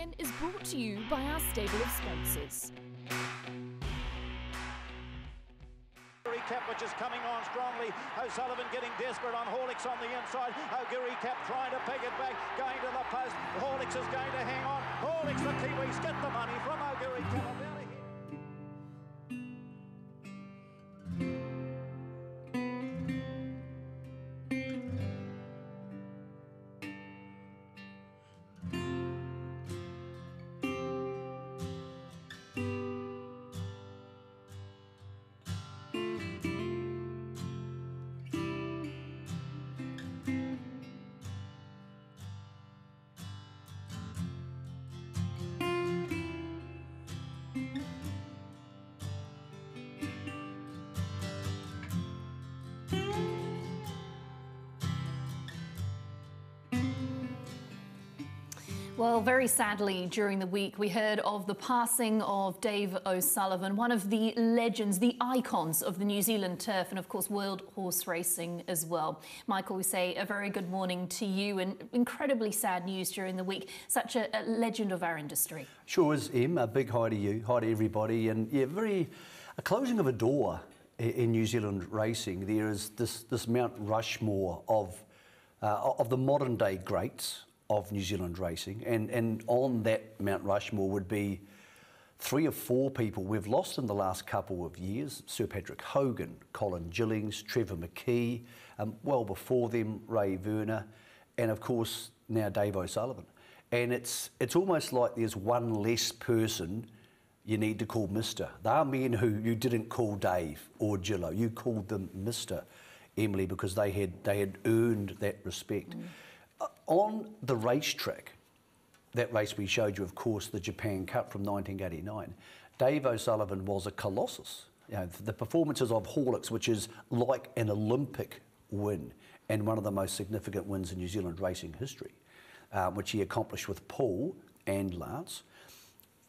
Champion is brought to you by our stable of sponsors. Cap, which is coming on strongly. O'Sullivan getting desperate on Horlicks on the inside. O'Giri Cap trying to peg it back, going to the post. Horlicks is going to hang on. Horlicks, the Kiwis get the money from O'Giri Cap. Out of here. Well, very sadly, during the week, we heard of the passing of Dave O'Sullivan, one of the legends, the icons of the New Zealand turf and, of course, world horse racing as well. Michael, we say a very good morning to you, and incredibly sad news during the week. Such a legend of our industry. Sure is, Em. A big hi to you, hi to everybody, and yeah, a closing of a door in New Zealand racing. There is this Mount Rushmore of the modern day greats of New Zealand racing, and on that Mount Rushmore would be 3 or 4 people we've lost in the last couple of years. Sir Patrick Hogan, Colin Gillings, Trevor McKee, well before them Ray Werner, and of course now Dave O'Sullivan. And it's almost like there's one less person you need to call Mr. There are men who you didn't call Dave or Gillo, you called them Mr. Emily, because they had earned that respect. On the racetrack, that race we showed you, of course, the Japan Cup from 1989, Dave O'Sullivan was a colossus. You know, the performances of Horlicks, which is like an Olympic win and one of the most significant wins in New Zealand racing history, which he accomplished with Paul and Lance.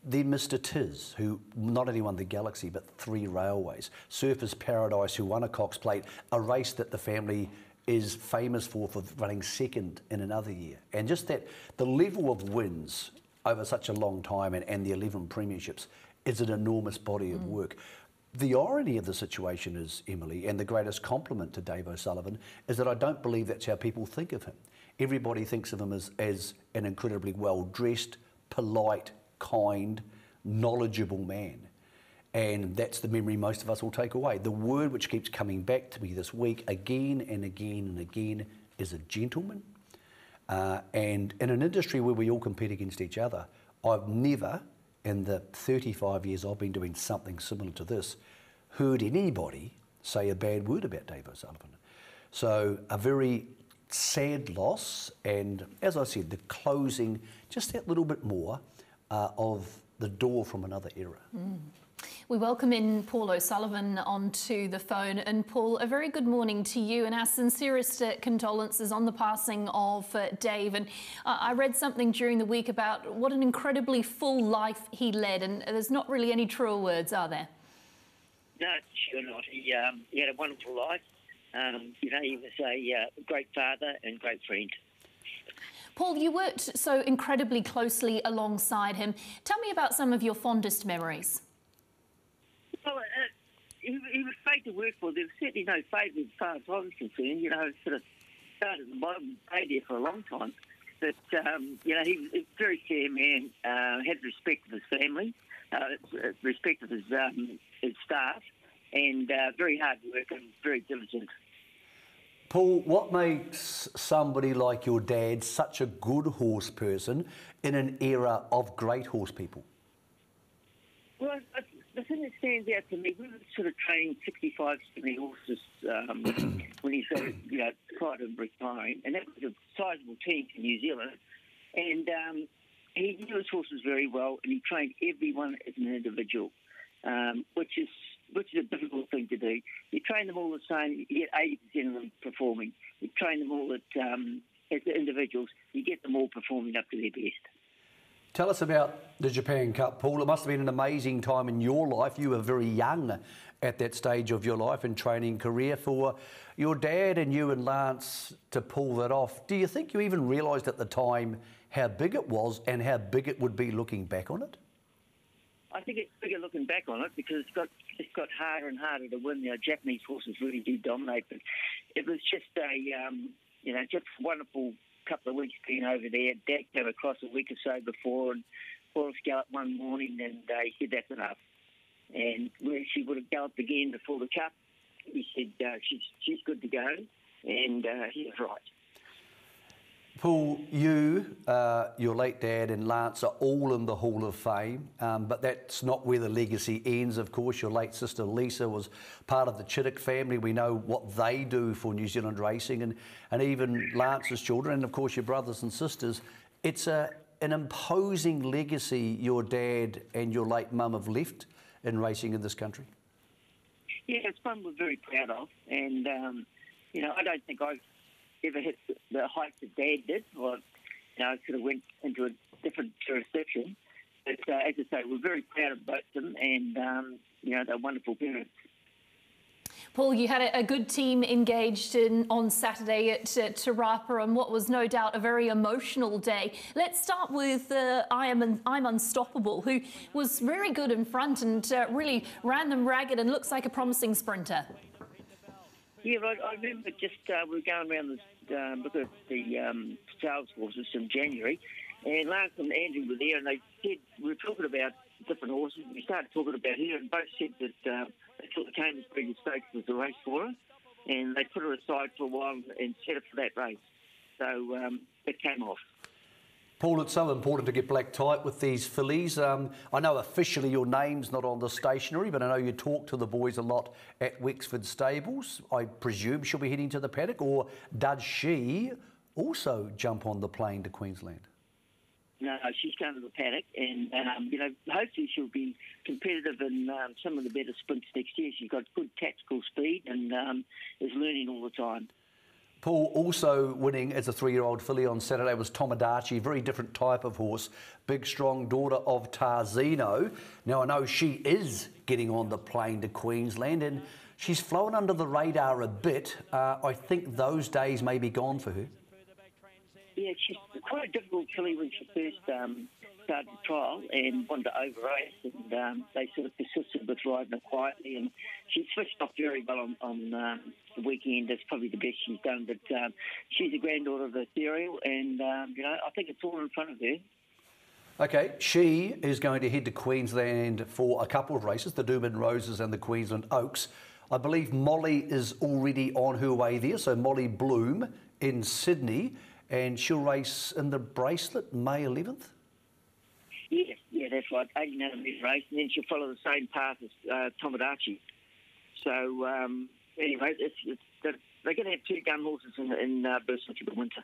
Then Mr. Tiz, who not only won the Galaxy but 3 railways. Surfers Paradise, who won a Cox Plate, a race that the family is famous for running second in another year. And just that, the level of wins over such a long time and the 11 premierships is an enormous body of work. The irony of the situation is, Emily, and the greatest compliment to Dave O'Sullivan, is that I don't believe that's how people think of him. Everybody thinks of him as an incredibly well-dressed, polite, kind, knowledgeable man. And that's the memory most of us will take away. The word which keeps coming back to me this week again and again and again is a gentleman. And in an industry where we all compete against each other, I've never, in the 35 years I've been doing something similar to this, heard anybody say a bad word about Dave O'Sullivan. So a very sad loss, and as I said, the closing, just that little bit more of the door from another era. We welcome in Paul O'Sullivan onto the phone. And Paul, a very good morning to you, and our sincerest condolences on the passing of Dave. And I read something during the week about what an incredibly full life he led, and there's not really any truer words, are there? No, sure not. He had a wonderful life. You know, he was a great father and great friend. Paul, you worked so incredibly closely alongside him. Tell me about some of your fondest memories. Well, he was great to work for. There was certainly no favour as far as I was concerned. You know, sort of started at the bottom, stayed there for a long time. But, you know, he was a very fair man, had respect of his family, respect of his staff, and very hard worker and very diligent. Paul, what makes somebody like your dad such a good horse person in an era of great horse people? Well, the thing that stands out to me, we were sort of training 65, 70 horses when he started, you know, prior to retiring, and that was a sizable team in New Zealand. And he knew his horses very well, and he trained everyone as an individual, which is a difficult thing to do. You train them all the same, you get 80% of them performing. You train them all as individuals, you get them all performing up to their best. Tell us about the Japan Cup, Paul. It must have been an amazing time in your life. You were very young at that stage of your life and training career. For your dad and you and Lance to pull that off, do you think you even realised at the time how big it was and how big it would be looking back on it? I think it's bigger looking back on it because it's got harder and harder to win. Japanese horses really do dominate, but it was just just a wonderful couple of weeks being over there. Dad came across a week or so before and Horace galloped one morning and he said that's enough. And where she would have galloped again before the Cup, he said she's good to go, and he was right. Paul, you, your late dad and Lance are all in the Hall of Fame, but that's not where the legacy ends, of course. Your late sister Lisa was part of the Chittick family. We know what they do for New Zealand racing, and even Lance's children, and of course your brothers and sisters. It's an imposing legacy your dad and your late mum have left in racing in this country. Yeah, it's one we're very proud of, and I don't think I've ever hit the heights that Dad did, or sort of went into a different jurisdiction. But as I say, we're very proud of both of them, and they're wonderful parents. Paul, you had a good team engaged on Saturday at Te Rapa, and what was no doubt a very emotional day. Let's start with I'm Unstoppable, who was very good in front and really ran them ragged and looks like a promising sprinter. Yeah, I remember just we were going around this look at the sales horses in January, and Lance and Andrew were there, and they said we were talking about different horses. We started talking about her, and both said that they thought the Cambridge Stakes was the race for her, and they put her aside for a while and set her for that race. So it came off. Paul, it's so important to get black tight with these fillies. I know officially your name's not on the stationery, but I know you talk to the boys a lot at Wexford Stables. I presume she'll be heading to the paddock, or does she also jump on the plane to Queensland? No, she's going to the paddock, and hopefully she'll be competitive in some of the better sprints next year. She's got good tactical speed and is learning all the time. Paul, also winning as a 3-year-old filly on Saturday was Tomodachi, very different type of horse, big, strong daughter of Tarzino. Now, I know she is getting on the plane to Queensland, and she's flown under the radar a bit. I think those days may be gone for her. Yeah, she's quite a difficult filly when she first started the trial and wanted to over-race, and they sort of persisted with riding her quietly, and she switched off very well on the weekend. That's probably the best she's done, but she's a granddaughter of Ethereal, and I think it's all in front of her. Okay, she is going to head to Queensland for a couple of races, the Doomben Roses and the Queensland Oaks. I believe Molly is already on her way there, so Molly Bloom in Sydney, and she'll race in the Bracelet May 11th? Yeah, that's right, 89-metre race, and then she'll follow the same path as Tomodachi. So, anyway, they're going to have 2 gun horses in Bristol for the winter.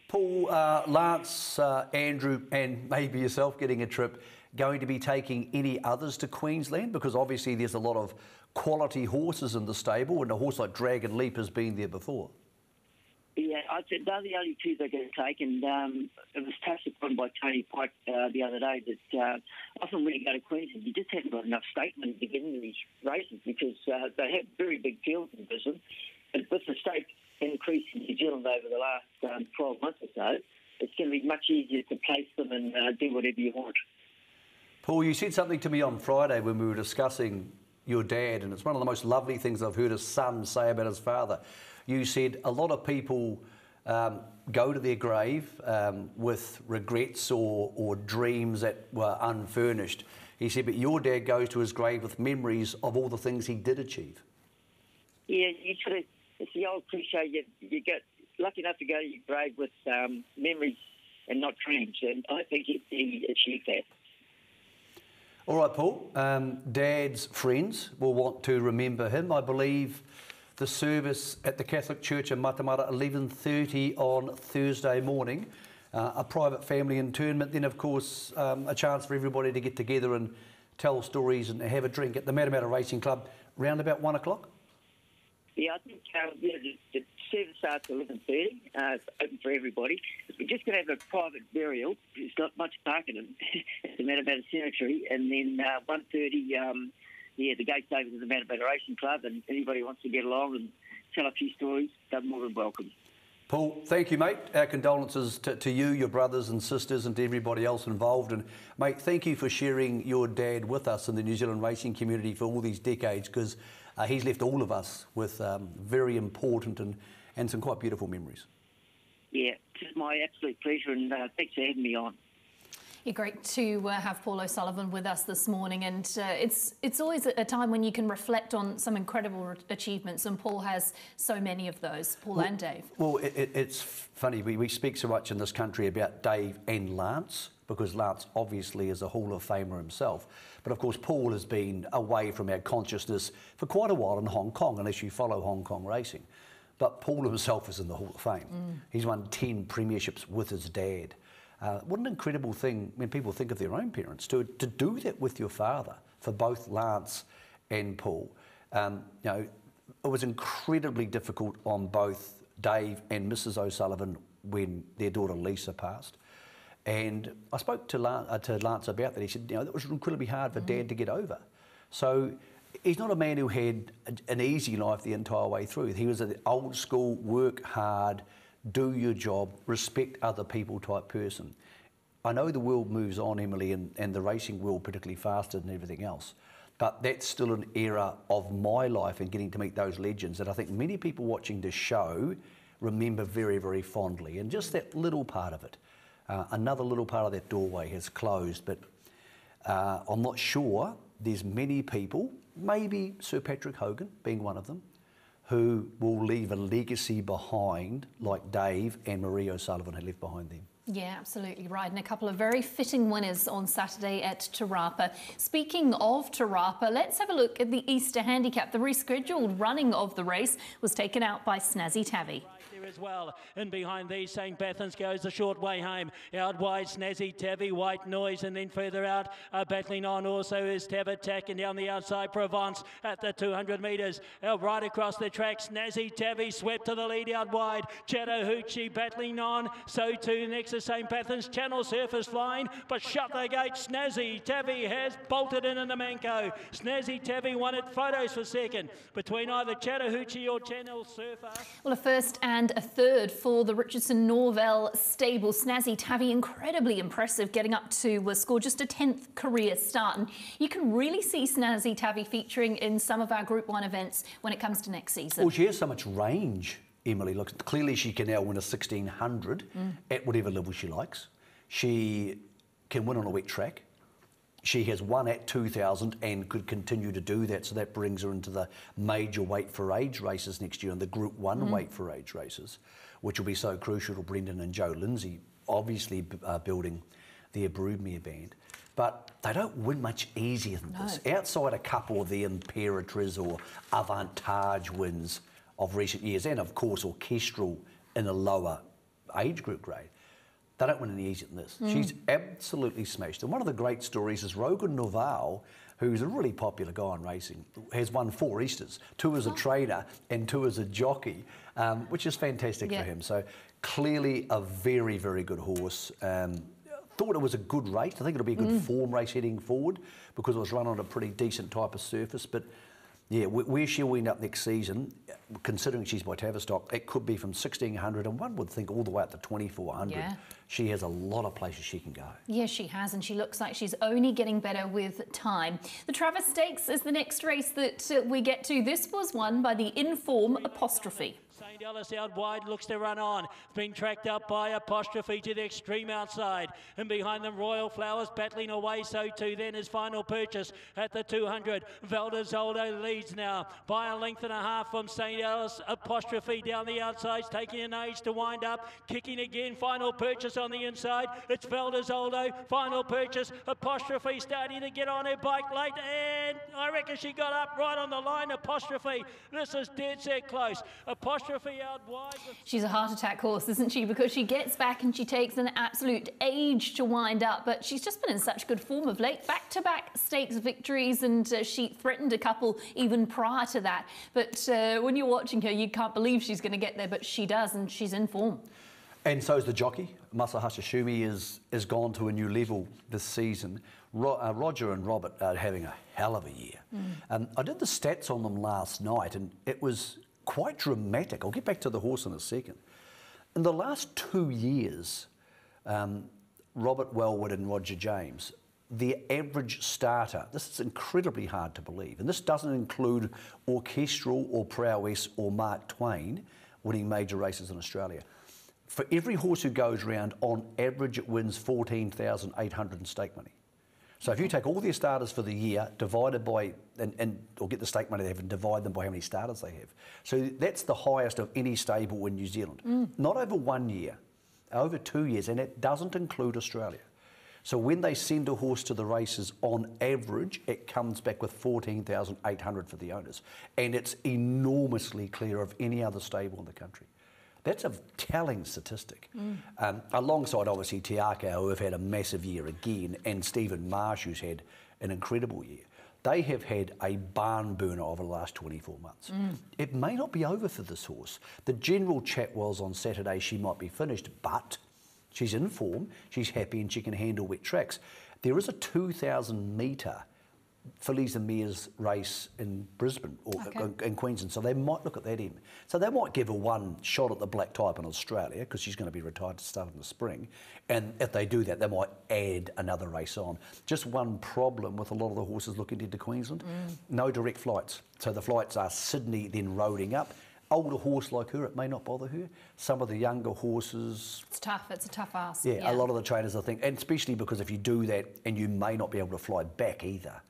Paul, Lance, Andrew and maybe yourself getting a trip, going to be taking any others to Queensland? Because obviously there's a lot of quality horses in the stable, and a horse like Dragon Leap has been there before. Yeah, I said they're the only 2 they're going to take, and it was touched upon by Tony Pike the other day that often when you go to Queensland, you just haven't got enough statement to get into these races because they have very big fields in Brisbane. But with the stake increase in New Zealand over the last 12 months or so, it's going to be much easier to place them and do whatever you want. Paul, you said something to me on Friday when we were discussing your dad, and it's one of the most lovely things I've heard a son say about his father. You said a lot of people go to their grave with regrets or dreams that were unfurnished. He said, but your dad goes to his grave with memories of all the things he did achieve. Yeah, it's the old cliche, you get lucky enough to go to your grave with memories and not dreams, and I think he achieved that. All right, Paul. Dad's friends will want to remember him. I believe the service at the Catholic Church in Matamata, 11:30 on Thursday morning. A private family interment, then of course a chance for everybody to get together and tell stories and have a drink at the Matamata Racing Club round about 1 o'clock. Yeah, I think the service starts at 11:30. It's open for everybody. We're just going to have a private burial. There's not much parking at the Matamata Cemetery, and then 1:30. The gate's open to the Matamata Racing Club, and anybody wants to get along and tell a few stories, they're more than welcome. Paul, thank you, mate. Our condolences to you, your brothers and sisters, and to everybody else involved. And, mate, thank you for sharing your dad with us in the New Zealand racing community for all these decades, because he's left all of us with very important and some quite beautiful memories. Yeah, it's my absolute pleasure, and thanks for having me on. Yeah, great to have Paul O'Sullivan with us this morning, and it's always a time when you can reflect on some incredible achievements, and Paul has so many of those, Paul and Dave. Well, it's funny, we speak so much in this country about Dave and Lance, because Lance obviously is a Hall of Famer himself, but of course Paul has been away from our consciousness for quite a while in Hong Kong, unless you follow Hong Kong racing. But Paul himself is in the Hall of Fame. He's won 10 premierships with his dad. What an incredible thing when people think of their own parents, to do that with your father, for both Lance and Paul. You know, it was incredibly difficult on both Dave and Mrs. O'Sullivan when their daughter Lisa passed. And I spoke to Lance about that. He said, you know, that was incredibly hard for Dad to get over. So he's not a man who had an easy life the entire way through. He was an old school, work hard, do your job, respect other people type person. I know the world moves on, Emily, and the racing world particularly faster than everything else, but that's still an era of my life and getting to meet those legends that I think many people watching this show remember very, very fondly. And just that little part of it, another little part of that doorway has closed, but I'm not sure there's many people, maybe Sir Patrick Hogan being one of them, who will leave a legacy behind like Dave and Marie O'Sullivan had left behind them. Yeah, absolutely right. And a couple of very fitting winners on Saturday at Te Rapa. Speaking of Te Rapa, let's have a look at the Easter Handicap. The rescheduled running of the race was taken out by Snazzy Tavi. As well, and behind these St. Bethans goes the short way home. Out wide Snazzy Tavi, White Noise, and then further out battling on also is Tab Attack, and down the outside Provence at the 200 metres. Out right across the track, Snazzy Tavi swept to the lead out wide. Chattahoochee battling on, so too next to St. Bethans. Channel Surfers flying, but shut the gate. Snazzy Tavi has bolted in the Manco. Snazzy Tavi won it, photos for second between either Chattahoochee or Channel Surfer. Well, a first and a third for the Richardson Norvell stable. Snazzy Tavi, incredibly impressive, getting up to score just a 10th career start. And you can really see Snazzy Tavi featuring in some of our Group 1 events when it comes to next season. Well, she has so much range, Emily. Look, clearly she can now win a 1600 at whatever level she likes. She can win on a wet track. She has won at 2000 and could continue to do that, so that brings her into the major weight for age races next year and the Group 1 weight for age races, which will be so crucial to Brendan and Joe Lindsay, obviously building their broodmare band. But they don't win much easier than this. Outside a couple of the Imperatriz or Avantage wins of recent years, and of course Orchestral in a lower age group grade, they don't win any easier than this. She's absolutely smashed. And one of the great stories is Rogan Noval, who's a really popular guy in racing, has won 4 Easters, 2 as a trainer and 2 as a jockey, which is fantastic for him. So clearly a very, very good horse. Thought it was a good race. I think it'll be a good form race heading forward because it was run on a pretty decent type of surface. But yeah, where she'll end up next season, considering she's by Tavistock, it could be from 1600 and one would think all the way up to 2400. Yeah. She has a lot of places she can go. Yeah, she has, and she looks like she's only getting better with time. The Travis Stakes is the next race that we get to. This was won by the Inform Apostrophe. St. Ellis out wide, looks to run on. It's been tracked up by Apostrophe to the extreme outside. And behind them, Royal Flowers battling away, so too then is Final Purchase at the 200. Valdezoldo leads now by a length and a half from St. Ellis. Apostrophe down the outside, taking an age to wind up. Kicking again, Final Purchase on the inside. It's Valdezoldo, Final Purchase. Apostrophe starting to get on her bike late, and I reckon she got up right on the line. Apostrophe, this is dead set close. Apostrophe out wide. She's a heart attack horse, isn't she? Because she gets back and she takes an absolute age to wind up, but she's just been in such good form of late. Back-to-back stakes victories, and she threatened a couple even prior to that. But when you're watching her, you can't believe she's going to get there, but she does, and she's in form. And so is the jockey. Masahisa Shumi is gone to a new level this season. Roger and Robert are having a hell of a year. I did the stats on them last night, and it was quite dramatic. I'll get back to the horse in a second. In the last 2 years, Robert Wellwood and Roger James, the average starter, this is incredibly hard to believe, and this doesn't include orchestral or prowess or Mark Twain winning major races in Australia. For every horse who goes round, on average it wins 14,800 in stake money. So if you take all their starters for the year, divided by, or get the stake money they have and divide them by how many starters they have. So that's the highest of any stable in New Zealand. Not over 1 year, over 2 years, and it doesn't include Australia. So when they send a horse to the races, on average, it comes back with 14,800 for the owners. And it's enormously clear of any other stable in the country. That's a telling statistic. Alongside, obviously, Te Akau, who have had a massive year again, and Stephen Marsh, who's had an incredible year. They have had a barn burner over the last 24 months. It may not be over for this horse. The general chat was on Saturday she might be finished, but she's in form, she's happy, and she can handle wet tracks. There is a 2,000 metre Fillies and Mares race in Brisbane or in Queensland, so they might look at that in. So they might give her one shot at the black type in Australia because she's going to be retired to start in the spring, and if they do that, they might add another race on. Just one problem with a lot of the horses looking into Queensland: no direct flights. So the flights are Sydney, then roading up. Older horse like her, it may not bother her. Some of the younger horses... It's tough, it's a tough ask. Yeah, a lot of the trainers, I think, and especially because if you do that and you may not be able to fly back either,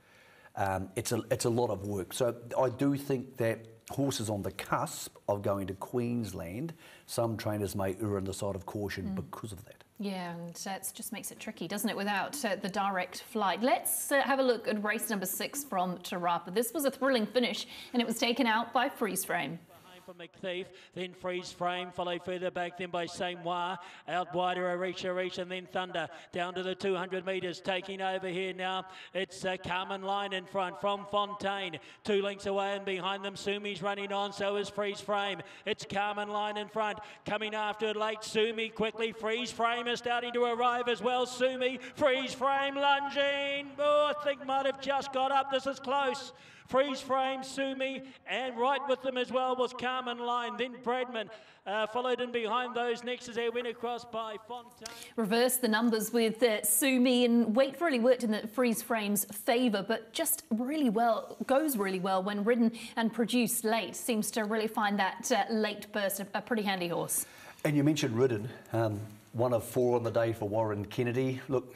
it's a lot of work. So I do think that horses on the cusp of going to Queensland, some trainers may err on the side of caution because of that. Yeah, and it just makes it tricky, doesn't it, without the direct flight. Let's have a look at race number 6 from Te Rapa. This was a thrilling finish, and it was taken out by Freeze Frame. For McThief, then Freeze Frame, followed further back then by Samoa, out wider Arisha, and then Thunder, down to the 200 metres, taking over here now. It's Carmen Line in front from Fontaine, 2 lengths away, and behind them Sumi's running on, so is Freeze Frame. It's Carmen Line in front, coming after it late, Sumi quickly, Freeze Frame is starting to arrive as well, Sumi, Freeze Frame lunging, oh, I think might have just got up, this is close. Freeze Frame, Sumi, and right with them as well was Carmen Line, then Bradman, followed in behind those next as they went across by Fontaine. Reverse the numbers with Sumi, and weight really worked in the Freeze Frame's favour, but just really well, goes really well when ridden and produced late. Seems to really find that late burst a pretty handy horse. And you mentioned ridden, one of 4 on the day for Warren Kennedy. Look,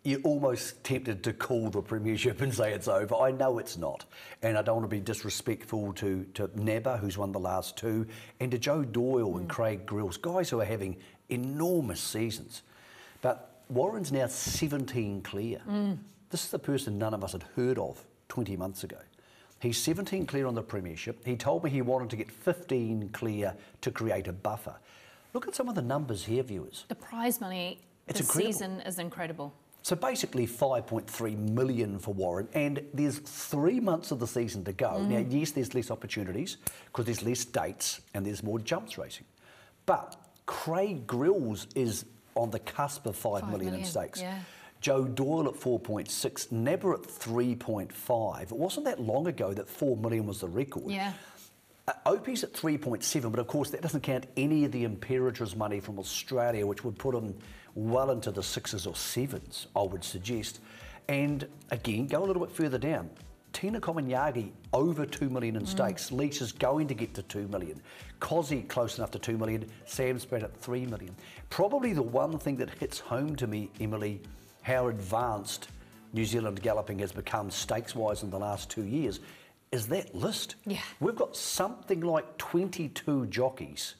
you're almost tempted to call the premiership and say it's over. I know it's not. And I don't want to be disrespectful to Nabba, who's won the last 2, and to Joe Doyle and Craig Grills, guys who are having enormous seasons. But Warren's now 17 clear. This is the person none of us had heard of 20 months ago. He's 17 clear on the premiership. He told me he wanted to get 15 clear to create a buffer. Look at some of the numbers here, viewers. The prize money this season is incredible. So basically 5.3 million for Warren, and there's 3 months of the season to go. Now, yes, there's less opportunities because there's less dates and there's more jumps racing. But Craig Grills is on the cusp of 5 million in stakes. Yeah. Joe Doyle at 4.6, Nabba at 3.5. It wasn't that long ago that 4 million was the record. Yeah. Opie's at 3.7, but of course that doesn't count any of the Imperator's money from Australia, which would put him well into the 6s or 7s, I would suggest. And again, go a little bit further down. Tina Komanyagi over 2 million in stakes. Leach is going to get to 2 million. Cozzy close enough to 2 million. Sam Spratt at 3 million. Probably the one thing that hits home to me, Emily, how advanced New Zealand galloping has become stakes-wise in the last 2 years, is that list. Yeah. We've got something like 22 jockeys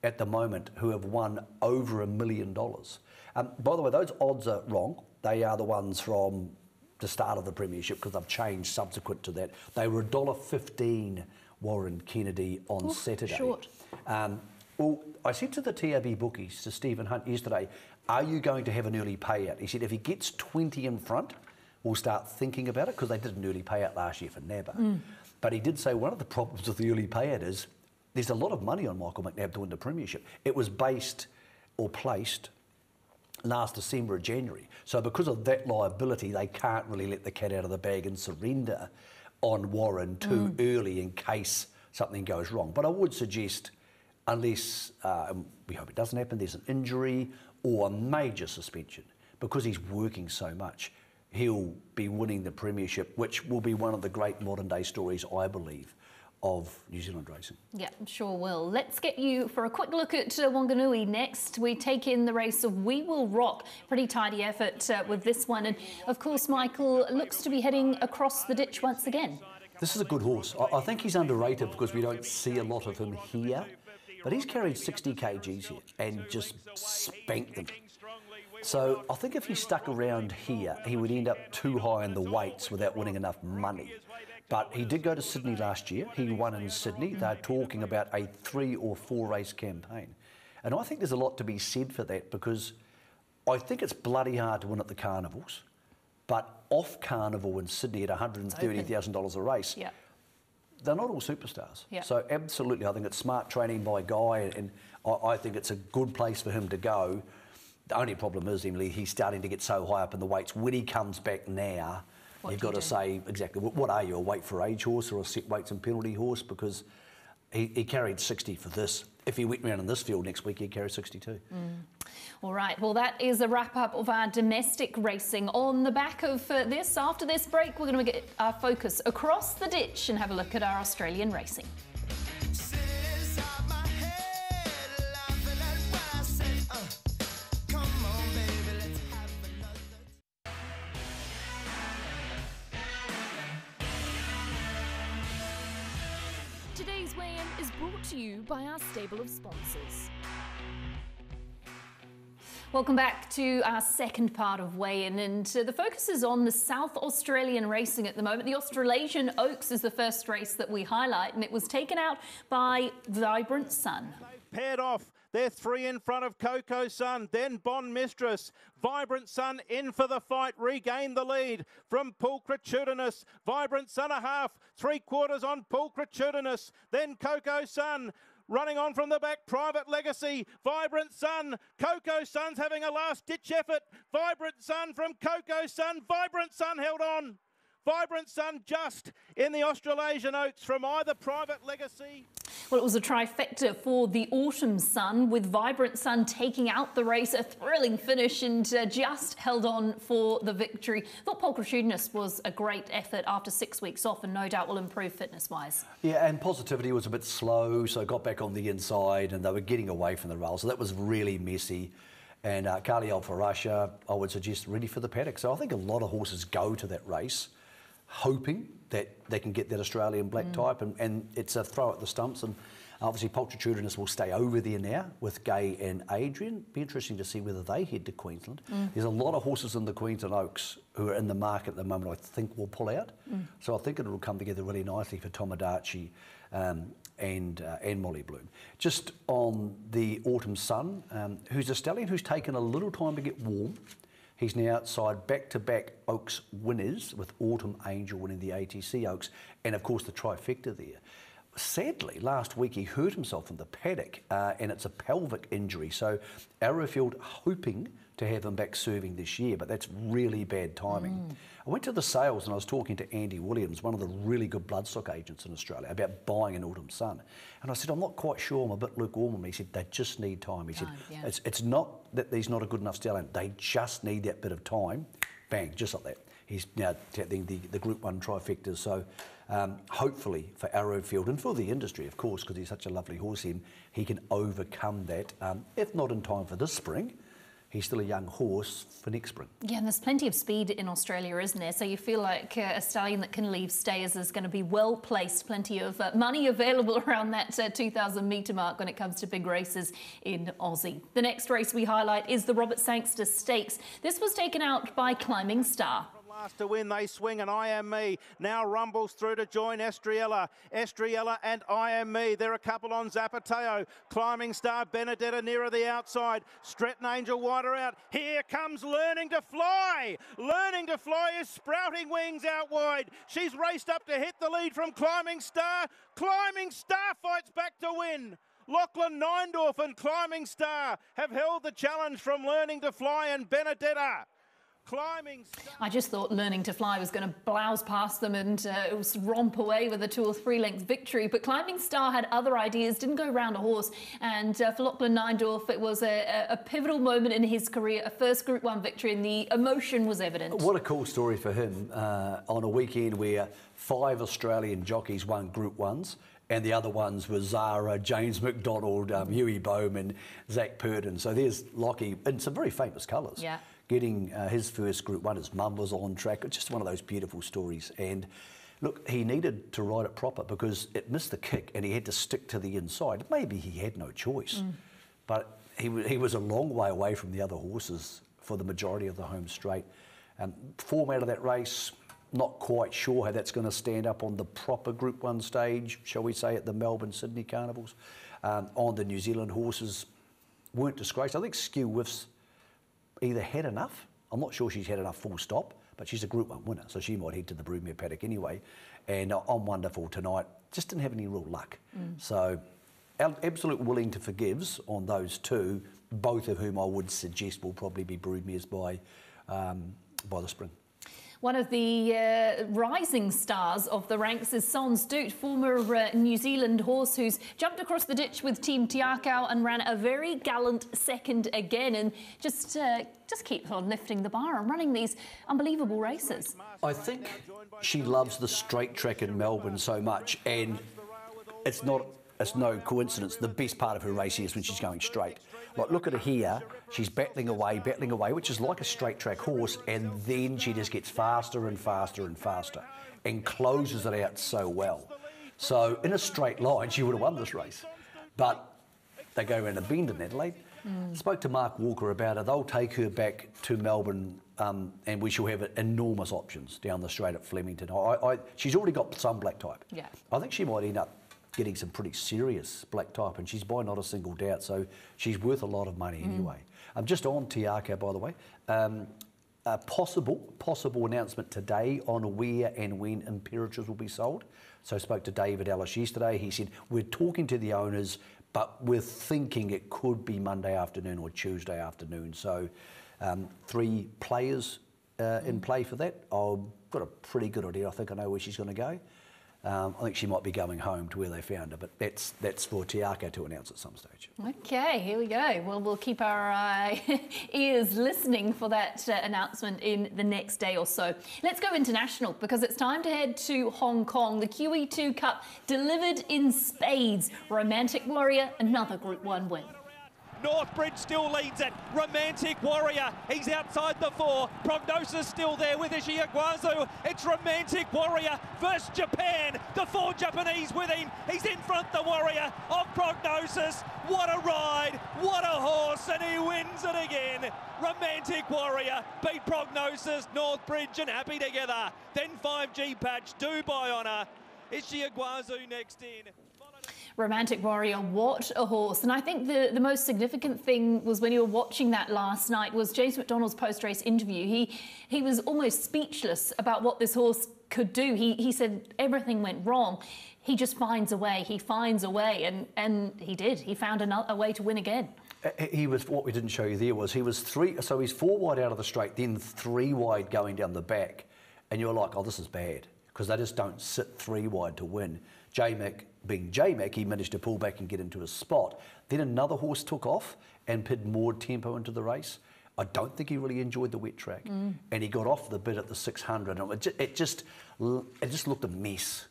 at the moment who have won over $1 million. By the way, those odds are wrong. They are the ones from the start of the premiership because they've changed subsequent to that. They were $1.15 Warren Kennedy on Saturday. Short. Well, I said to the TAB bookies, to Stephen Hunt yesterday, are you going to have an early payout? He said if he gets 20 in front, we'll start thinking about it, because they did an early payout last year for Nabba. But he did say one of the problems with the early payout is there's a lot of money on Michael McNabb to win the premiership. It was based or placed last December or January. So because of that liability, they can't really let the cat out of the bag and surrender on Warren too early in case something goes wrong. But I would suggest unless, we hope it doesn't happen, there's an injury or a major suspension. Because he's working so much, he'll be winning the premiership, which will be one of the great modern day stories, I believe, of New Zealand racing. Yeah, sure will. Let's get you for a quick look at Wanganui next. We take in the race of We Will Rock. Pretty tidy effort with this one. And of course, Michael looks to be heading across the ditch once again. This is a good horse. I think he's underrated because we don't see a lot of him here. But he's carried 60 kgs here and just spanked them. So I think if he stuck around here, he would end up too high in the weights without winning enough money. But he did go to Sydney last year. He won in Sydney. They're talking about a 3 or 4 race campaign. And I think there's a lot to be said for that, because I think it's bloody hard to win at the carnivals. But off carnival in Sydney at $130,000 a race, yeah, they're not all superstars. Yeah. So absolutely, I think it's smart training by Guy, and I think it's a good place for him to go. The only problem is, Emily, he's starting to get so high up in the weights. When he comes back now, you've got to say exactly, what are you, a weight for age horse or a set weights and penalty horse? Because he carried 60 for this. If he went round in this field next week, he'd carry 62. All right, well, that is a wrap-up of our domestic racing. On the back of this, after this break, we're going to get our focus across the ditch and have a look at our Australian racing. Today's weigh-in is brought to you by our stable of sponsors. Welcome back to our second part of weigh-in, and the focus is on the South Australian racing at the moment. The Australasian Oaks is the first race that we highlight, and it was taken out by Vibrant Sun. Paired off. They're 3 in front of Coco Sun, then Bond Mistress. Vibrant Sun in for the fight, regained the lead from Pulchritudinous. Vibrant Sun a half, 3/4 on Pulchritudinous, then Coco Sun. Running on from the back, Private Legacy, Vibrant Sun. Coco Sun's having a last-ditch effort. Vibrant Sun from Coco Sun. Vibrant Sun held on. Vibrant Sun just in the Australasian Oaks from either Private Legacy. Well, it was a trifecta for the Autumn Sun, with Vibrant Sun taking out the race, a thrilling finish, and just held on for the victory. I thought Pulchritudinous was a great effort after 6 weeks off, and no doubt will improve fitness-wise. Yeah, and Positivity was a bit slow, so got back on the inside, and they were getting away from the rail, so that was really messy. And Carly Alfarasha, I would suggest, ready for the paddock. So I think a lot of horses go to that race hoping that they can get that Australian black type, and it's a throw at the stumps. And obviously Pulchritudinous will stay over there now with Gay and Adrian. Be interesting to see whether they head to Queensland. There's a lot of horses in the Queensland Oaks who are in the market at the moment I think will pull out. So I think it'll come together really nicely for Tomodachi and Molly Bloom. Just on the Autumn Sun, who's a stallion who's taken a little time to get warm. He's now outside back-to-back Oaks winners, with Autumn Angel winning the ATC Oaks, and of course the trifecta there. Sadly, last week he hurt himself in the paddock, and it's a pelvic injury. So Arrowfield hoping to have him back serving this year, but that's really bad timing. I went to the sales and I was talking to Andy Williams, one of the really good bloodstock agents in Australia, about buying an Autumn Sun. And I said, I'm not quite sure, I'm a bit lukewarm on him. He said, they just need time. He said, it's not that he's not a good enough stallion, they just need that bit of time. Bang, just like that. He's now tackling the Group 1 trifectas. So hopefully for Arrowfield and for the industry, of course, because he's such a lovely horse, he can overcome that. If not in time for this spring, he's still a young horse for next spring. Yeah, and there's plenty of speed in Australia, isn't there? So you feel like a stallion that can leave stayers is going to be well placed. Plenty of money available around that 2,000 metre mark when it comes to big races in Aussie. The next race we highlight is the Robert Sangster Stakes. This was taken out by Climbing Star. Last to win, they swing, and I Am Me now rumbles through to join Estriella. Estriella and I Am Me. They're a couple on Zapateo. Climbing Star, Benedetta nearer the outside. Stretton Angel wider out. Here comes Learning to Fly. Learning to Fly is sprouting wings out wide. She's raced up to hit the lead from Climbing Star. Climbing Star fights back to win. Lachlan Neindorf and Climbing Star have held the challenge from Learning to Fly and Benedetta. Climbing. I just thought Learning to Fly was going to blouse past them and it was romp away with a 2 or 3 length victory. But Climbing Star had other ideas, didn't go round a horse. And for Lachlan Neindorf, it was a pivotal moment in his career, a first Group 1 victory, and the emotion was evident. What a cool story for him on a weekend where 5 Australian jockeys won Group 1s. And the other ones were Zara, James McDonald, Huey Bowman, Zach Purden. So there's Lockie in some very famous colours. Yeah. Getting his first Group 1, his mum was on track. It's just one of those beautiful stories. And look, he needed to ride it proper because it missed the kick and he had to stick to the inside. Maybe he had no choice, but he was a long way away from the other horses for the majority of the home straight. Form out of that race, not quite sure how that's going to stand up on the proper Group 1 stage, shall we say, at the Melbourne, Sydney Carnivals. On the New Zealand horses, weren't disgraced. I think Skew Whiffs either had enough, I'm not sure she's had enough full stop, but she's a Group 1 winner, so she might head to the Broodmare paddock anyway. And I'm Wonderful tonight, just didn't have any real luck. So absolute willing to forgives on those two, both of whom I would suggest will probably be Broodmares by the spring. One of the rising stars of the ranks is Sans Doute, former New Zealand horse who's jumped across the ditch with Team Te Akau and ran a very gallant second again, and just keeps on lifting the bar and running these unbelievable races. I think she loves the straight track in Melbourne so much, and it's no coincidence. The best part of her racing is when she's going straight. Like, look at her here, she's battling away, which is like a straight track horse, and then she just gets faster and faster and faster and closes it out so well. So in a straight line, she would have won this race. But they go around a bend in Adelaide. Spoke to Mark Walker about it. They'll take her back to Melbourne and we shall have enormous options down the straight at Flemington. She's already got some black type. Yeah. I think she might end up getting some pretty serious black type, and she's by not a single doubt, so she's worth a lot of money anyway. Just on Te Akau, by the way, a possible announcement today on where and when Imperators will be sold. So I spoke to David Ellis yesterday. He said, we're talking to the owners, but we're thinking it could be Monday afternoon or Tuesday afternoon. So 3 players in play for that. I've got a pretty good idea. I think I know where she's going to go. I think she might be going home to where they found her, but that's for Te Akau to announce at some stage. Okay, here we go. Well, we'll keep our ears listening for that announcement in the next day or so. Let's go international because it's time to head to Hong Kong. The QE2 Cup delivered in spades. Romantic Warrior, another Group 1 win. Northbridge still leads it. Romantic Warrior, he's outside the 4. Prognosis still there with Ishiaguazu. It's Romantic Warrior versus Japan. The 4 Japanese with him. He's in front, the Warrior of Prognosis. What a ride, what a horse, and he wins it again. Romantic Warrior beat Prognosis, Northbridge and Happy together. Then 5G Patch, Dubai Honour. Ishiaguazu next in. Romantic Warrior, what a horse. And I think the most significant thing was when you were watching that last night was James McDonald's post-race interview. He was almost speechless about what this horse could do. He said everything went wrong. He just finds a way. He finds a way. And he did. He found a way to win again. He was, what we didn't show you there was, he was 3, so he's 4 wide out of the straight, then 3 wide going down the back. And you're like, oh, this is bad, because they just don't sit 3 wide to win. J-Mac, being J-Mac, he managed to pull back and get into a spot. Then another horse took off and put more tempo into the race. I don't think he really enjoyed the wet track. And he got off the bit at the 600. And it just looked a mess.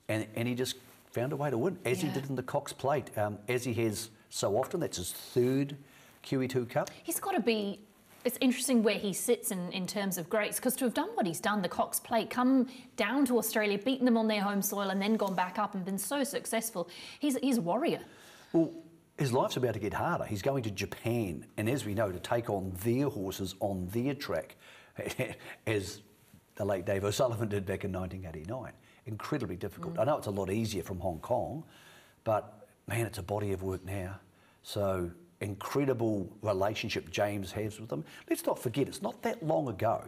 And he just found a way to win, as he did in the Cox Plate, as he has so often. That's his 3rd QE2 Cup. He's got to be... It's interesting where he sits in terms of greats, because to have done what he's done, the Cox Plate, come down to Australia, beaten them on their home soil and then gone back up and been so successful, he's a warrior. Well, his life's about to get harder. He's going to Japan, and as we know, to take on their horses on their track, as the late Dave O'Sullivan did back in 1989. Incredibly difficult. I know it's a lot easier from Hong Kong, but man, it's a body of work now. So... incredible relationship James has with them. Let's not forget, it's not that long ago,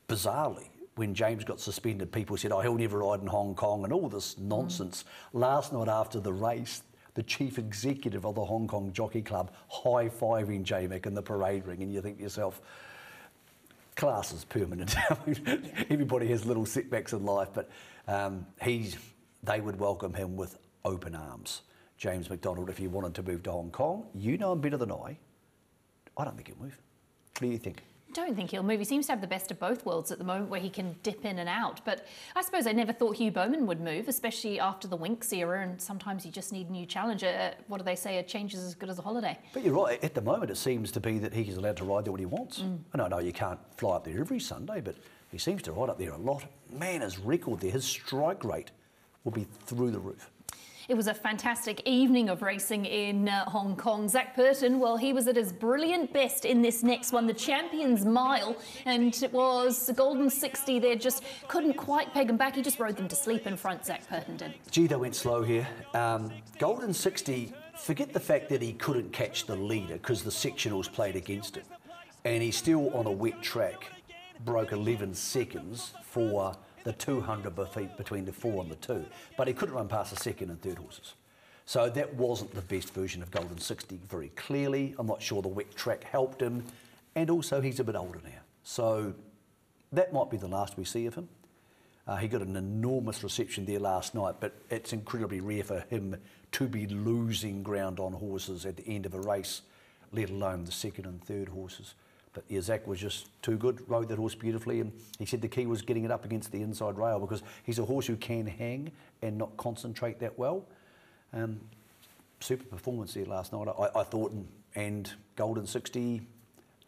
bizarrely, when James got suspended, people said, oh, he'll never ride in Hong Kong and all this nonsense. Last night after the race, the chief executive of the Hong Kong Jockey Club high-fiving J-Mac in the parade ring, and you think to yourself, class is permanent. Everybody has little setbacks in life, but they would welcome him with open arms. James McDonald, if he wanted to move to Hong Kong, you know him better than I don't think he'll move. What do you think? Don't think he'll move. He seems to have the best of both worlds at the moment, where he can dip in and out. But I suppose I never thought Hugh Bowman would move, especially after the Winx era, and sometimes you just need a new challenger. What do they say? A change is as good as a holiday. But you're right. At the moment, it seems to be that he's allowed to ride there when he wants. I know you can't fly up there every Sunday, but he seems to ride up there a lot. Man, his record there, his strike rate will be through the roof. It was a fantastic evening of racing in Hong Kong. Zac Purton, well, he was at his brilliant best in this next one, the Champions Mile, and it was a golden 60 there, just couldn't quite peg him back. He just rode them to sleep in front, Zac Purton did. Gee, they went slow here. Golden 60, forget the fact that he couldn't catch the leader because the sectionals played against him, and he's still on a wet track, broke 11 seconds for the 200 between the 4 and the 2, but he couldn't run past the second and third horses. So that wasn't the best version of Golden 60, very clearly. I'm not sure the wet track helped him, and also he's a bit older now. So that might be the last we see of him. He got an enormous reception there last night, but it's incredibly rare for him to be losing ground on horses at the end of a race, let alone the second and third horses. But yeah, Zac was just too good, rode that horse beautifully, and he said the key was getting it up against the inside rail, because he's a horse who can hang and not concentrate that well. Super performance there last night, I thought, and Golden 60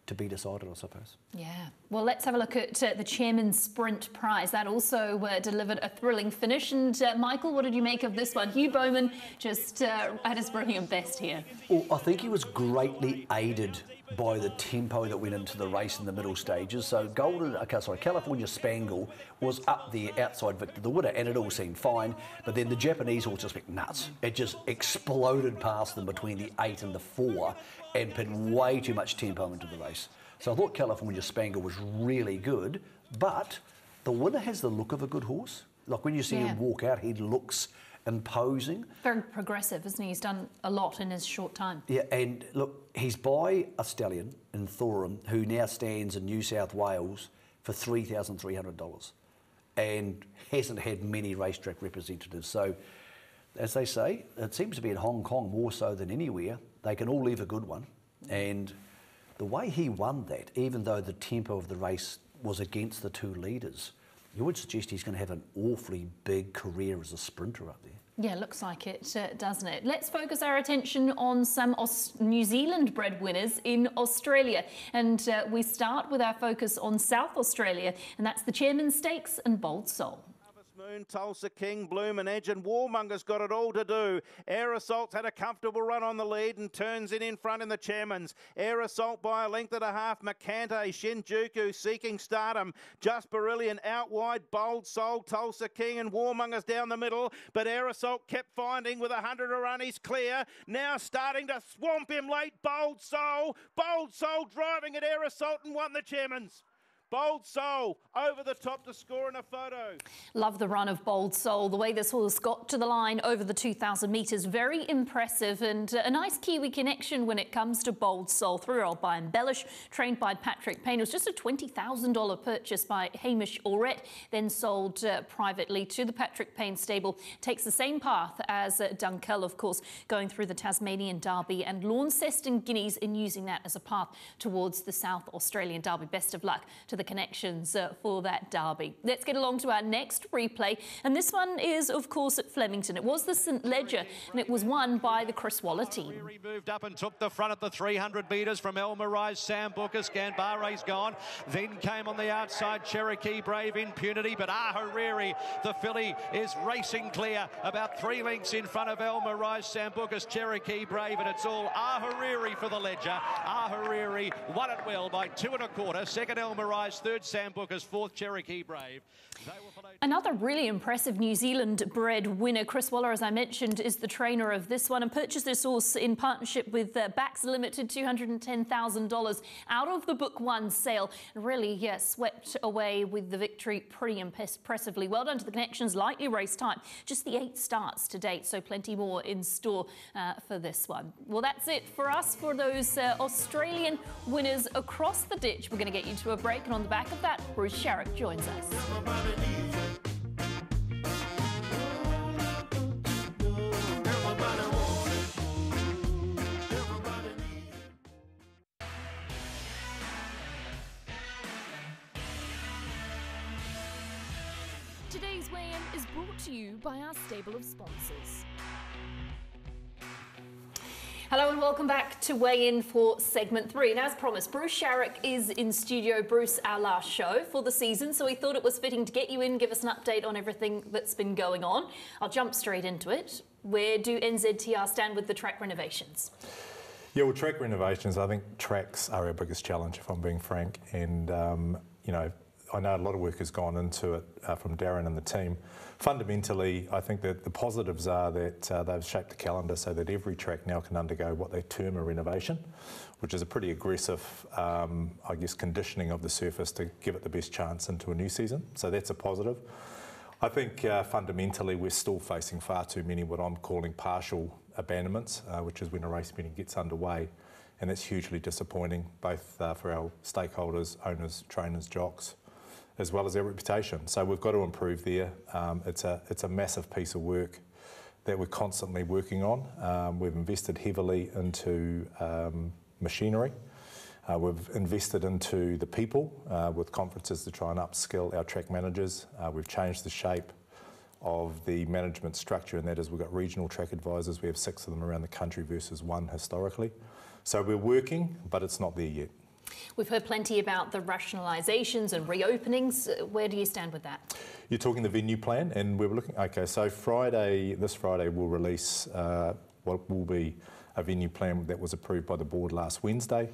to be decided, I suppose. Yeah. Well, let's have a look at the Chairman's Sprint Prize. That also delivered a thrilling finish. And Michael, what did you make of this one? Hugh Bowman just at his brilliant best here. Well, I think he was greatly aided by the tempo that went into the race in the middle stages. So California Spangle was up there outside Victor the Winner, and it all seemed fine. But then the Japanese horse just went nuts. It just exploded past them between the 8 and the 4 and put way too much tempo into the race. So I thought California Spangle was really good, but the Winner has the look of a good horse. Like when you see him walk out, he looks imposing. Very progressive, isn't he? He's done a lot in his short time. Yeah, and look, he's by a stallion in Thorum who now stands in New South Wales for $3,300 and hasn't had many racetrack representatives. So, as they say, it seems to be in Hong Kong more so than anywhere. They can all leave a good one. And the way he won that, even though the tempo of the race was against the two leaders, you would suggest he's going to have an awfully big career as a sprinter up there. Yeah, looks like it, doesn't it? Let's focus our attention on some New Zealand bred winners in Australia. And we start with our focus on South Australia, and that's the Chairman's Stakes and Bold Soul. Moon, Tulsa King, Bloom and Edge, and Warmonger's got it all to do. Air Assault's had a comfortable run on the lead and turns in front in the Chairman's. Air Assault by a length and a half. Macante, Shinjuku seeking stardom. Just Brilliant out wide. Bold Soul, Tulsa King and Warmonger's down the middle. But Air Assault kept finding with 100 to run. He's clear. Now starting to swamp him late. Bold Soul driving at Air Assault and won the Chairman's. Bold Soul over the top to score in a photo. Love the run of Bold Soul. The way this horse got to the line over the 2,000 metres, very impressive, and a nice Kiwi connection when it comes to Bold Soul. 3-year-old by Embellish, trained by Patrick Payne. It was just a $20,000 purchase by Hamish Allred, then sold privately to the Patrick Payne stable. Takes the same path as Dunkeld, of course, going through the Tasmanian Derby and Launceston Guineas in using that as a path towards the South Australian Derby. Best of luck to the connections for that derby. Let's get along to our next replay, and this one is of course at Flemington. It was the St Ledger and it was won by the Chris Waller team. He moved up and took the front at the 300 metres from El Mirage. Sam Booker, Scanbare's gone. Then came on the outside Cherokee Brave Impunity, but Ahariri, the filly, is racing clear about 3 lengths in front of El Mirage, Sam Booker's Cherokee Brave, and it's all Ahariri for the Ledger. Ahariri won it well by 2 1/4. Second El Mirage, third Sam Booker's, fourth Cherokee Brave. Another really impressive New Zealand bred winner. Chris Waller, as I mentioned, is the trainer of this one and purchased this horse in partnership with Backs Limited, $210,000 out of the Book One sale. Really, swept away with the victory pretty impressively. Well done to the connections. Lightly race time. Just the 8 starts to date, so plenty more in store for this one. Well, that's it for us for those Australian winners across the ditch. We're going to get you to a break, and on on the back of that, Bruce Sharrock joins us. Today's weigh-in is brought to you by our stable of sponsors. Hello and welcome back to Weigh In for segment 3. And as promised, Bruce Sharrock is in studio. Bruce, our last show for the season, so we thought it was fitting to get you in, give us an update on everything that's been going on. I'll jump straight into it. Where do NZTR stand with the track renovations? Yeah, well, track renovations, I think tracks are our biggest challenge, if I'm being frank. And, you know, I know a lot of work has gone into it from Darren and the team. Fundamentally, I think that the positives are that they've shaped the calendar so that every track now can undergo what they term a renovation, which is a pretty aggressive, I guess, conditioning of the surface to give it the best chance into a new season. So that's a positive. I think fundamentally we're still facing far too many what I'm calling partial abandonments, which is when a race meeting gets underway. And that's hugely disappointing, both for our stakeholders, owners, trainers, jocks, as well as our reputation. So we've got to improve there. It's a massive piece of work that we're constantly working on. We've invested heavily into machinery. We've invested into the people with conferences to try and upskill our track managers. We've changed the shape of the management structure, and that is we've got regional track advisors. We have 6 of them around the country versus 1 historically. So we're working, but it's not there yet. We've heard plenty about the rationalisations and reopenings. Where do you stand with that? You're talking the venue plan, and we're looking. Okay, so this Friday, we'll release what will be a venue plan that was approved by the board last Wednesday.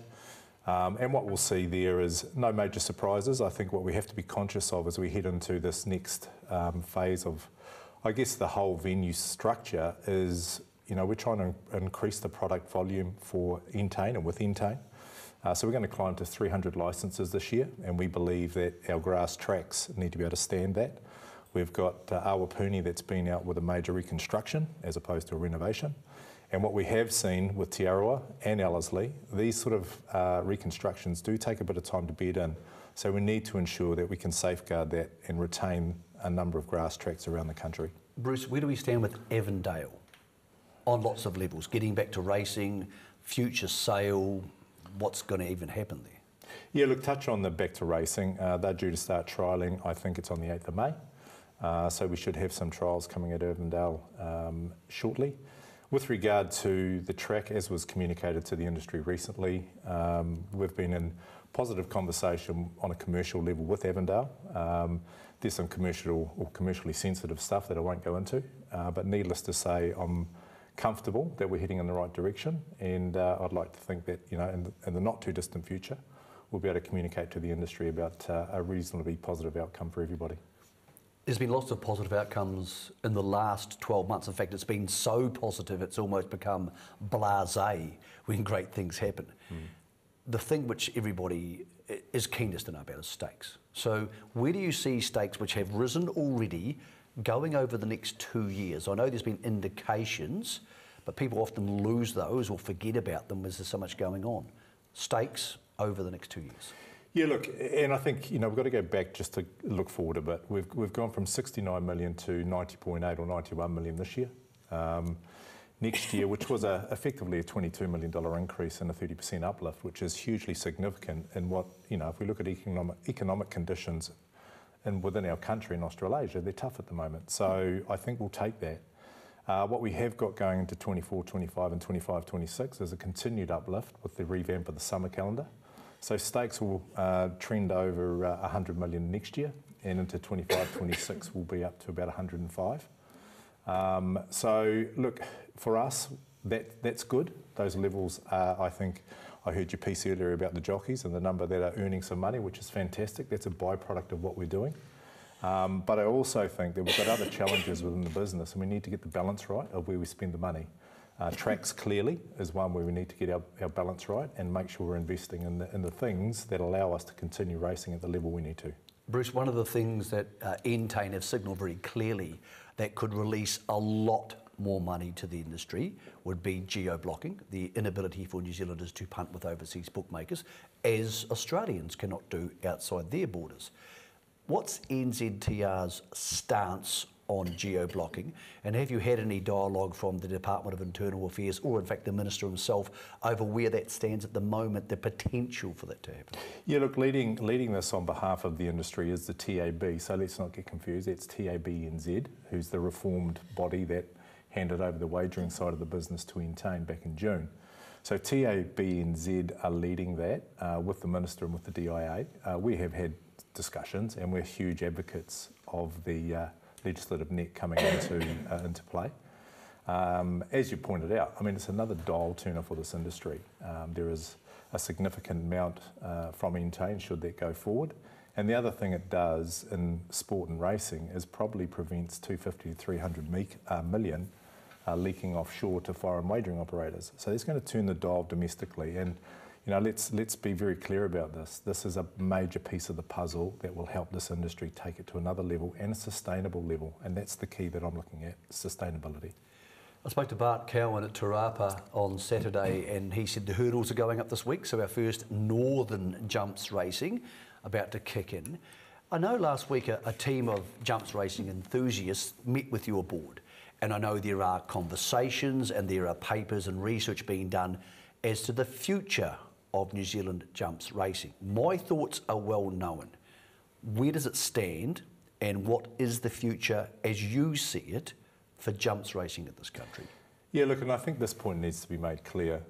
And what we'll see there is no major surprises. I think what we have to be conscious of as we head into this next phase of, I guess, the whole venue structure is, you know, we're trying to increase the product volume for Entain and with Entain. So we're going to climb to 300 licences this year, and we believe that our grass tracks need to be able to stand that. We've got Awapuni that's been out with a major reconstruction as opposed to a renovation. And what we have seen with Te Arawa and Ellerslie, these sort of reconstructions do take a bit of time to bed in. So we need to ensure that we can safeguard that and retain a number of grass tracks around the country. Bruce, where do we stand with Avondale on lots of levels? Getting back to racing, future sale, what's going to even happen there? Yeah, look, touch on the back to racing. They're due to start trialling, I think it's on the 8th of May. So we should have some trials coming at Avondale shortly. With regard to the track, as was communicated to the industry recently, we've been in positive conversation on a commercial level with Avondale. There's some commercial or commercially sensitive stuff that I won't go into, but needless to say, I'm comfortable that we're heading in the right direction, and I'd like to think that, you know, in the not too distant future, we'll be able to communicate to the industry about a reasonably positive outcome for everybody. There's been lots of positive outcomes in the last 12 months. In fact, it's been so positive it's almost become blasé when great things happen. The thing which everybody is keenest to know about is stakes. So where do you see stakes which have risen already going over the next 2 years? I know there's been indications, but people often lose those or forget about them as there's so much going on. Stakes over the next 2 years. Yeah, look, and I think, you know, we've got to go back just to look forward a bit. We've gone from 69 million to 90.8 or 91 million this year. Next year, which was effectively a $22 million increase and a 30% uplift, which is hugely significant in what, you know, if we look at economic conditions and within our country in Australasia, they're tough at the moment. So I think we'll take that. What we have got going into 24, 25 and 25, 26 is a continued uplift with the revamp of the summer calendar. So stakes will trend over 100 million next year, and into 25, 26 will be up to about 105. So look, for us, that's good. Those levels are, I think, I heard your piece earlier about the jockeys and the number that are earning some money, which is fantastic. That's a byproduct of what we're doing. But I also think that we've got other challenges within the business, and we need to get the balance right of where we spend the money. Tracks clearly is one where we need to get our balance right and make sure we're investing in the things that allow us to continue racing at the level we need to. Bruce, one of the things that Entain have signalled very clearly that could release a lot more money to the industry would be geo-blocking, the inability for New Zealanders to punt with overseas bookmakers, as Australians cannot do outside their borders. What's NZTR's stance on geo-blocking, and have you had any dialogue from the Department of Internal Affairs, or in fact the Minister himself, over where that stands at the moment, the potential for that to happen? Yeah, look, leading this on behalf of the industry is the TAB, so let's not get confused. It's TABNZ, who's the reformed body that handed over the wagering side of the business to Entain back in June. So TABNZ are leading that with the Minister and with the DIA. We have had discussions, and we're huge advocates of the legislative net coming into play. As you pointed out, I mean, it's another dial turner for this industry. There is a significant amount from Entain should that go forward. And the other thing it does in sport and racing is probably prevents 250 to 300 million leaking offshore to foreign wagering operators. So it's going to turn the dial domestically. And you know, let's be very clear about this. This is a major piece of the puzzle that will help this industry take it to another level, and a sustainable level. And that's the key that I'm looking at, sustainability. I spoke to Bart Cowan at Te Rapa on Saturday, and he said the hurdles are going up this week, so our first northern jumps racing about to kick in. I know last week a team of jumps racing enthusiasts met with your board, and I know there are conversations and there are papers and research being done as to the future of New Zealand jumps racing. My thoughts are well known. Where does it stand, and what is the future as you see it for jumps racing in this country? Yeah, look, and I think this point needs to be made clear.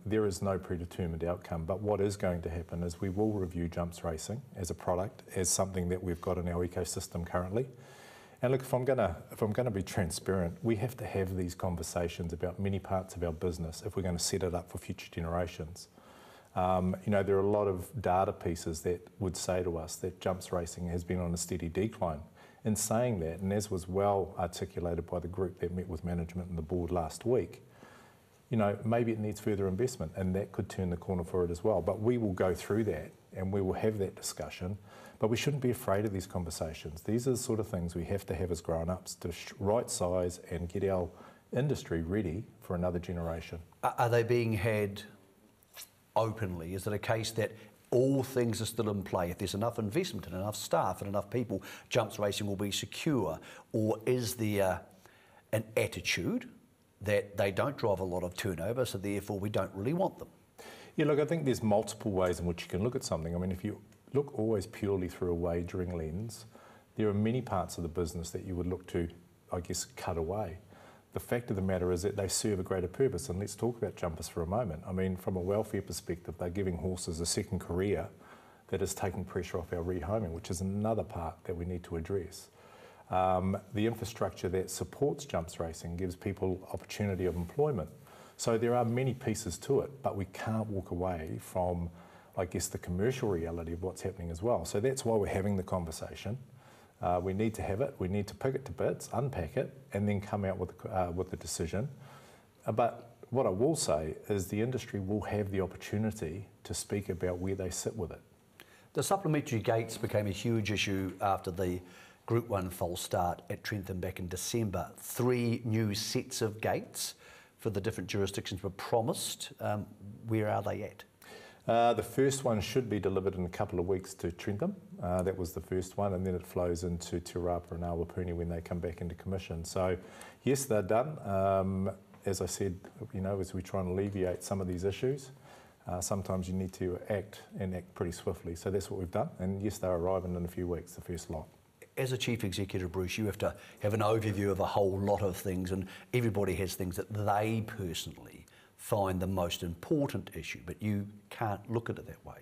There is no predetermined outcome, but what is going to happen is we will review jumps racing as a product, as something that we've got in our ecosystem currently. And look, if I'm going to be transparent, we have to have these conversations about many parts of our business if we're going to set it up for future generations. You know, there are a lot of data pieces that would say to us that jumps racing has been on a steady decline. In saying that, and as was well articulated by the group that met with management and the board last week, you know, maybe it needs further investment, and that could turn the corner for it as well. But we will go through that, and we will have that discussion. But we shouldn't be afraid of these conversations. These are the sort of things we have to have as grown-ups to right size and get our industry ready for another generation. Are they being had openly? Is it a case that all things are still in play? If there's enough investment and enough staff and enough people, jumps racing will be secure? Or is there an attitude that they don't drive a lot of turnover, so therefore we don't really want them? Yeah, look, I think there's multiple ways in which you can look at something. I mean, if you look always purely through a wagering lens, there are many parts of the business that you would look to, I guess, cut away. The fact of the matter is that they serve a greater purpose, and let's talk about jumpers for a moment. I mean, from a welfare perspective, they're giving horses a second career that is taking pressure off our rehoming, which is another part that we need to address. The infrastructure that supports jumps racing gives people opportunity of employment. So there are many pieces to it, but we can't walk away from, I guess, the commercial reality of what's happening as well. So that's why we're having the conversation. We need to have it, we need to pick it to bits, unpack it, and then come out with a decision. But what I will say is the industry will have the opportunity to speak about where they sit with it. The supplementary gates became a huge issue after the Group 1 false start at Trentham back in December. 3 new sets of gates for the different jurisdictions were promised. Where are they at? The first one should be delivered in a couple of weeks to Trentham. That was the first one, and then it flows into Te Rapa and Awapuni when they come back into commission. So yes, they're done. As I said, you know, as we try and alleviate some of these issues, sometimes you need to act pretty swiftly. So that's what we've done, and yes, they're arriving in a few weeks, the first lot. As a chief executive, Bruce, you have to have an overview of a whole lot of things, and everybody has things that they personally find the most important issue, but you can't look at it that way.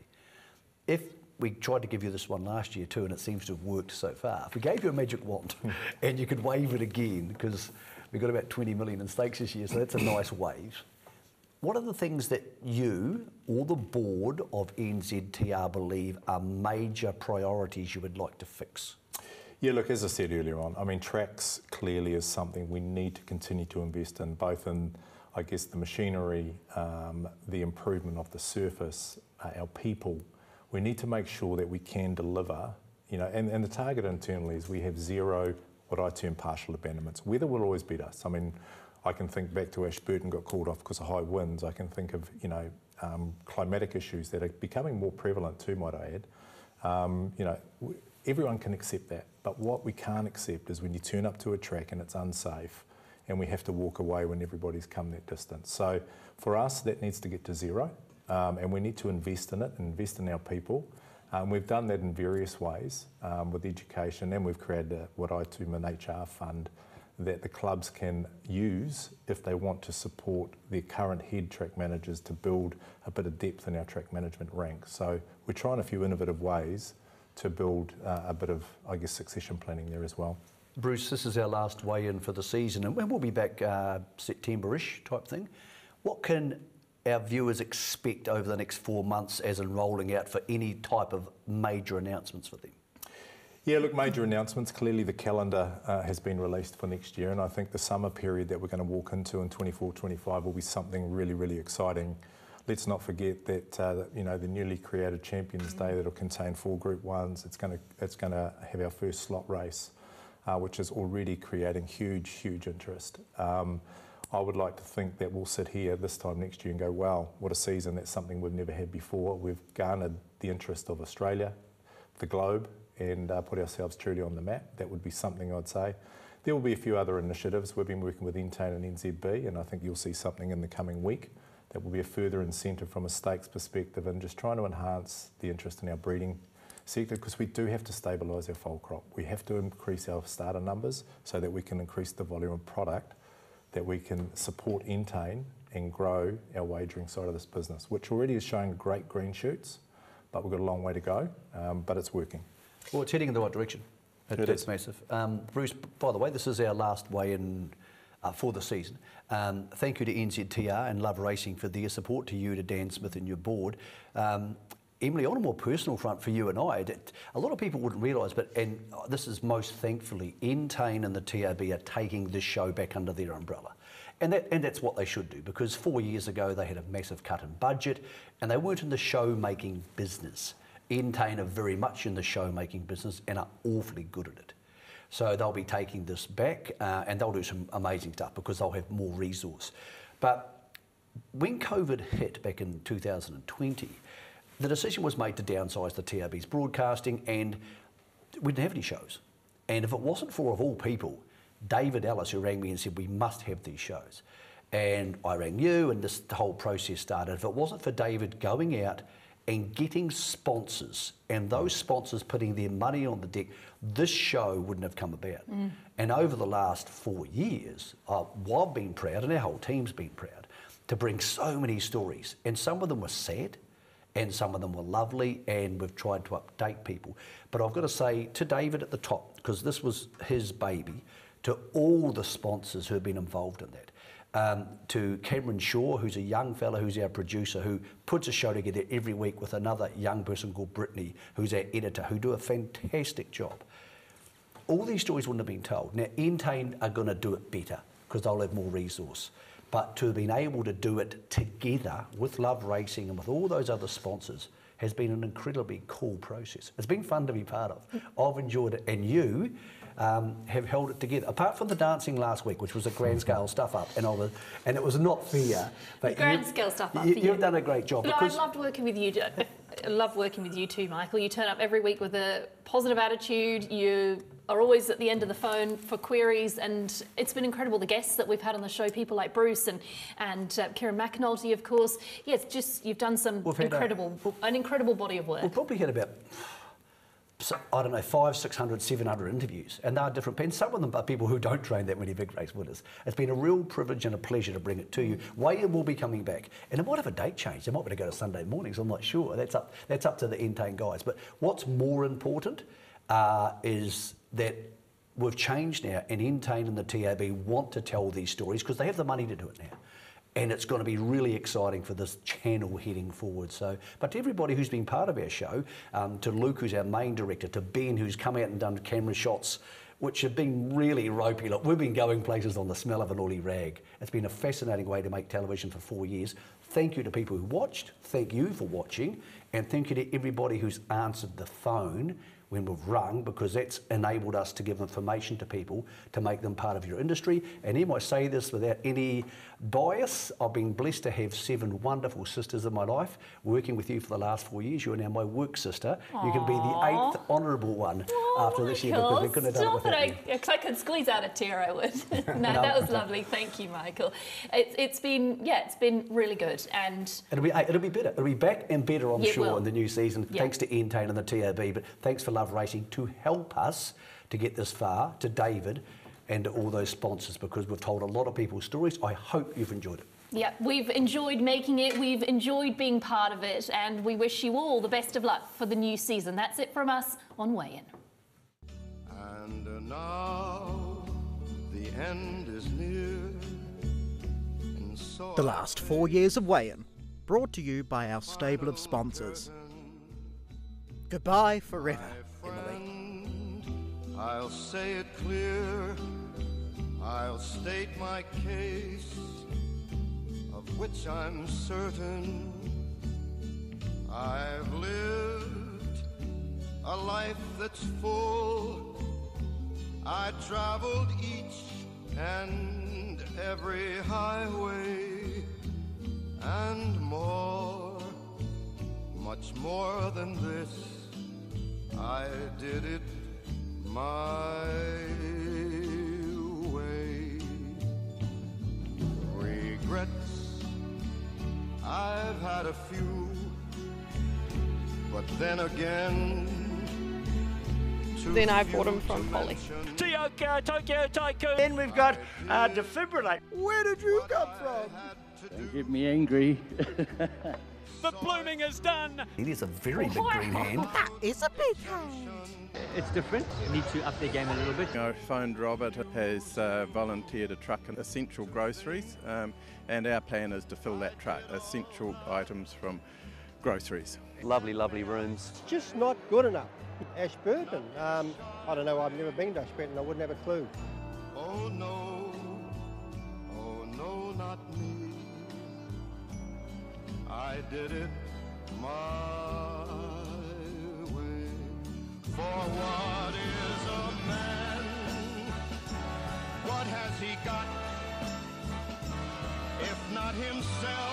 If we tried to give you this one last year too, and it seems to have worked so far, if we gave you a magic wand and you could wave it again, because we've got about 20 million in stakes this year, so that's a nice wave. What are the things that you or the board of NZTR believe are major priorities you would like to fix? Yeah, look, as I said earlier on, I mean, tracks clearly is something we need to continue to invest in, both in, I guess, the machinery, the improvement of the surface, our people. We need to make sure that we can deliver, you know, and the target internally is we have 0 what I term partial abandonments. Weather will always beat us. I mean, I can think back to Ashburton got called off because of high winds. I can think of, climatic issues that are becoming more prevalent too, might I add. Everyone can accept that, but what we can't accept is when you turn up to a track and it's unsafe and we have to walk away when everybody's come that distance. So for us, that needs to get to zero, and we need to invest in it, invest in our people. We've done that in various ways with education, and we've created what I term an HR fund that the clubs can use if they want to support their current head track managers to build a bit of depth in our track management ranks. So we're trying a few innovative ways to build a bit of, succession planning there as well. Bruce, this is our last weigh-in for the season, and we'll be back September-ish type thing. What can our viewers expect over the next 4 months as in rolling out for any type of major announcements for them? Yeah, look, major announcements. Clearly the calendar has been released for next year, and I think the summer period that we're going to walk into in 24-25 will be something really, really exciting. Let's not forget that the newly created Champions Day that'll contain 4 Group 1s. It's going to have our first slot race, which is already creating huge interest. I would like to think that we'll sit here this time next year and go, wow, what a season. That's something we've never had before. We've garnered the interest of Australia, the globe, and put ourselves truly on the map. That would be something I'd say. There will be a few other initiatives. We've been working with Entain and NZB, and I think you'll see something in the coming week that will be a further incentive from a stakes perspective and just trying to enhance the interest in our breeding sector, because we do have to stabilise our foal crop. We have to increase our starter numbers so that we can increase the volume of product, that we can support Entain and grow our wagering side of this business, which already is showing great green shoots, but we've got a long way to go, but it's working. Well, it's heading in the right direction. That's massive. Bruce, by the way, this is our last weigh-in for the season. Thank you to NZTR and Love Racing for their support, to you, to Dan Smith and your board. Emily, on a more personal front for you and I, a lot of people wouldn't realise, and this is most thankfully, Entain and the TAB are taking this show back under their umbrella. And that's what they should do, because 4 years ago they had a massive cut in budget and they weren't in the show-making business. Entain are very much in the show-making business and are awfully good at it. So they'll be taking this back and they'll do some amazing stuff because they'll have more resource. But when COVID hit back in 2020, the decision was made to downsize the TRB's broadcasting, and we didn't have any shows. And if it wasn't for, of all people, David Ellis, who rang me and said, we must have these shows. And I rang you and the whole process started. If it wasn't for David going out and getting sponsors, and those sponsors putting their money on the deck, this show wouldn't have come about. And over the last 4 years, I've been proud, and our whole team's been proud, to bring so many stories. And some of them were sad, and some of them were lovely, and we've tried to update people. But I've got to say to David at the top, because this was his baby, to all the sponsors who have been involved in that, to Cameron Shaw, who's a young fella, who's our producer, who puts a show together every week with another young person called Brittany, who's our editor, who do a fantastic job. All these stories wouldn't have been told. Now, Entain are going to do it better because they'll have more resource. But to have been able to do it together with Love Racing and with all those other sponsors has been an incredibly cool process. It's been fun to be part of. I've enjoyed it, and you have held it together. Apart from the dancing last week, which was a grand scale stuff up, and it was not fair. But grand scale stuff up. You've done a great job. No, I've loved working with you. I love working with you too, Michael. You turn up every week with a positive attitude. You are always at the end of the phone for queries, and it's been incredible. The guests that we've had on the show, people like Bruce and Kieran McAnulty, of course. Yeah, it's just you've done some an incredible body of work. We've probably had about, I don't know, 500, 600, 700 interviews, and they're different. And some of them are people who don't train that many big race winners. It's been a real privilege and a pleasure to bring it to you. Weigh-in will be coming back, and it might have a date change. It might be to go to Sunday mornings. I'm not sure. That's up to the Entain guys. But what's more important is that we've changed now, and Entain and the TAB want to tell these stories because they have the money to do it now. And it's going to be really exciting for this channel heading forward. So, but to everybody who's been part of our show, to Luke, who's our main director, to Ben, who's come out and done camera shots, which have been really ropey. Look, we've been going places on the smell of an oily rag. It's been a fascinating way to make television for 4 years. Thank you to people who watched. Thank you for watching. And thank you to everybody who's answered the phone when we've rung, because that's enabled us to give information to people to make them part of your industry. And Em, I say this without any bias. I've been blessed to have 7 wonderful sisters in my life. Working with you for the last 4 years, you are now my work sister. Aww. You can be the 8th honourable one after this year, because we couldn't have done it without you. If I could squeeze out a tear, I would. No, that was lovely. Thank you, Michael. It's been really good, and it'll be better. It'll be back and better, I'm sure, in the new season. Yeah. Thanks to Entain and the TAB, but thanks for Love Racing to help us to get this far, to David and to all those sponsors, because we've told a lot of people's stories. I hope you've enjoyed it. Yeah, we've enjoyed making it, we've enjoyed being part of it, and we wish you all the best of luck for the new season. That's it from us on Weigh In. And now the end is near. And so the last 4 years of Weigh In, brought to you by our stable of sponsors. Goodbye forever, Emily. I'll say it clear, I'll state my case, of which I'm certain. I've lived a life that's full. I traveled each and every highway, and more, much more than this, I did it my way. Regrets, I've had a few, but then again, then I bought them from Polly. Tokyo Tycoon. Then we've got Defibrillate. Where did you come from? Don't get me angry. The blooming is done. It is a very big green hand. That is a big hand. It's different. Need to up their game a little bit. I phoned Robert, has volunteered a truck in Essential Groceries, and our plan is to fill that truck, essential items from groceries. Lovely, lovely rooms. It's just not good enough. Ashburton, I don't know, I've never been to Ashburton, I wouldn't have a clue. Oh no, not me. I did it my way. For what is a man? What has he got? If not himself?